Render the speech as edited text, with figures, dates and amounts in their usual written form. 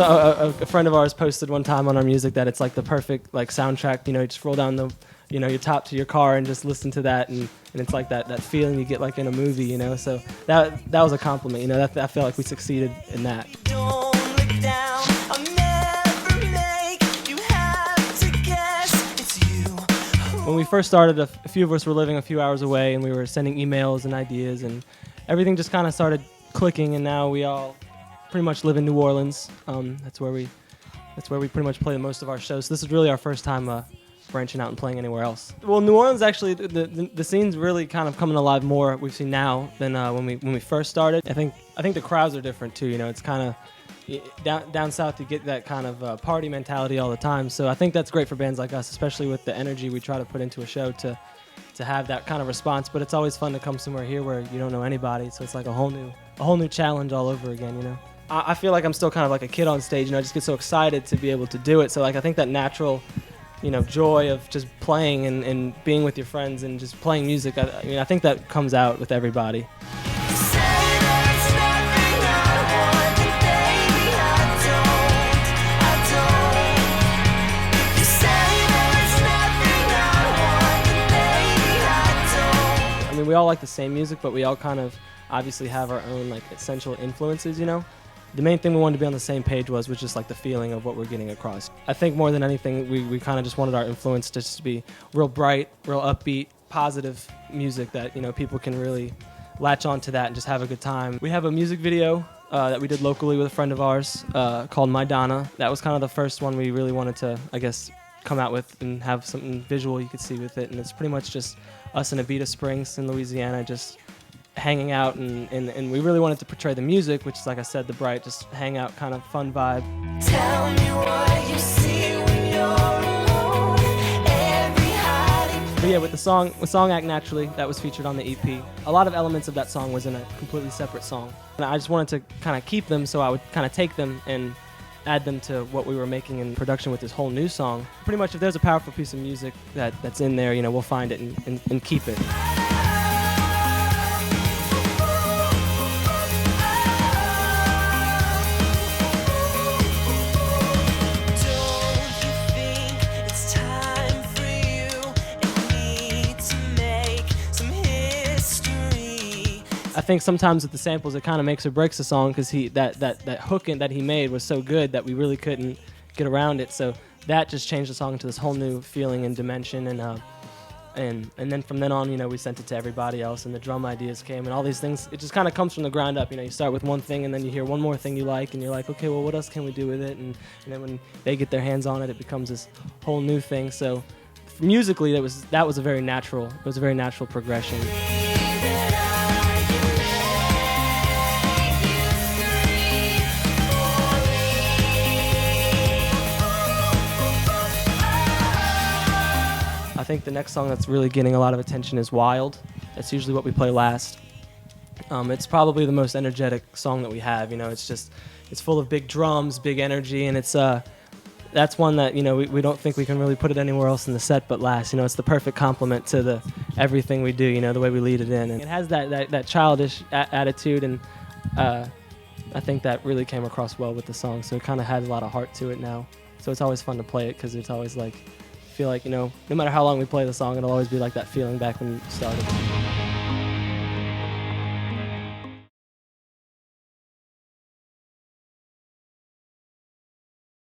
a friend of ours posted one time on our music that it's like the perfect like soundtrack. You know, you just roll down the, you know, your top to your car and just listen to that, and it's like that feeling you get like in a movie, you know. So that was a compliment, you know. I feel like we succeeded in that. Don't look down, I'll never make you have to guess it's you. When we first started, a few of us were living a few hours away, and we were sending emails and ideas, and everything just kind of started clicking. And now we all pretty much live in New Orleans. That's where we pretty much play most of our shows. So this is really our first time branching out and playing anywhere else. Well, New Orleans actually, the scene's really kind of coming alive more. We've seen now than when we first started. I think the crowds are different too. You know, it's kind of down south you get that kind of party mentality all the time. So I think that's great for bands like us, especially with the energy we try to put into a show to have that kind of response. But it's always fun to come somewhere here where you don't know anybody. So it's like a whole new challenge all over again. You know. I feel like I'm still kind of like a kid on stage, and I just get so excited to be able to do it. So like I think that natural, you know, joy of just playing and being with your friends and just playing music, I think that comes out with everybody. I mean, we all like the same music, but we all kind of obviously have our own like essential influences, you know. The main thing we wanted to be on the same page was just like the feeling of what we're getting across. I think more than anything, we kind of just wanted our influence just to be real bright, real upbeat, positive music that, you know, people can really latch on to that and just have a good time. We have a music video that we did locally with a friend of ours called My Donna. That was kind of the first one we really wanted to, I guess, come out with and have something visual you could see with it. And it's pretty much just us in Avita Springs in Louisiana, just hanging out, and we really wanted to portray the music, which is, like I said, the bright, just hang out kind of fun vibe. Tell me what you see when you're alone. Every hiding But yeah, with the song Act Naturally, that was featured on the EP. A lot of elements of that song was in a completely separate song. And I just wanted to kind of keep them, so I would kind of take them and add them to what we were making in production with this whole new song. Pretty much if there's a powerful piece of music that's in there, you know, we'll find it and keep it. I think sometimes with the samples it kind of makes or breaks the song, because that hook that he made was so good that we really couldn't get around it. So that just changed the song to this whole new feeling and dimension, and then from then on, you know, we sent it to everybody else, and the drum ideas came, and all these things. It just kind of comes from the ground up. You know, you start with one thing, and then you hear one more thing you like, and you're like, okay, well, what else can we do with it? And then when they get their hands on it, it becomes this whole new thing. So musically, that was a very natural. It was a very natural progression. I think the next song that's really getting a lot of attention is Wild. That's usually what we play last. It's probably the most energetic song that we have. You know, it's full of big drums, big energy, and that's one that, you know, we don't think we can really put it anywhere else in the set but last. You know, it's the perfect complement to everything we do, you know, the way we lead it in. And it has that childish attitude, and I think that really came across well with the song. So it kind of has a lot of heart to it now. So it's always fun to play it, because it's always like, I feel like, you know, no matter how long we play the song, it'll always be like that feeling back when we started.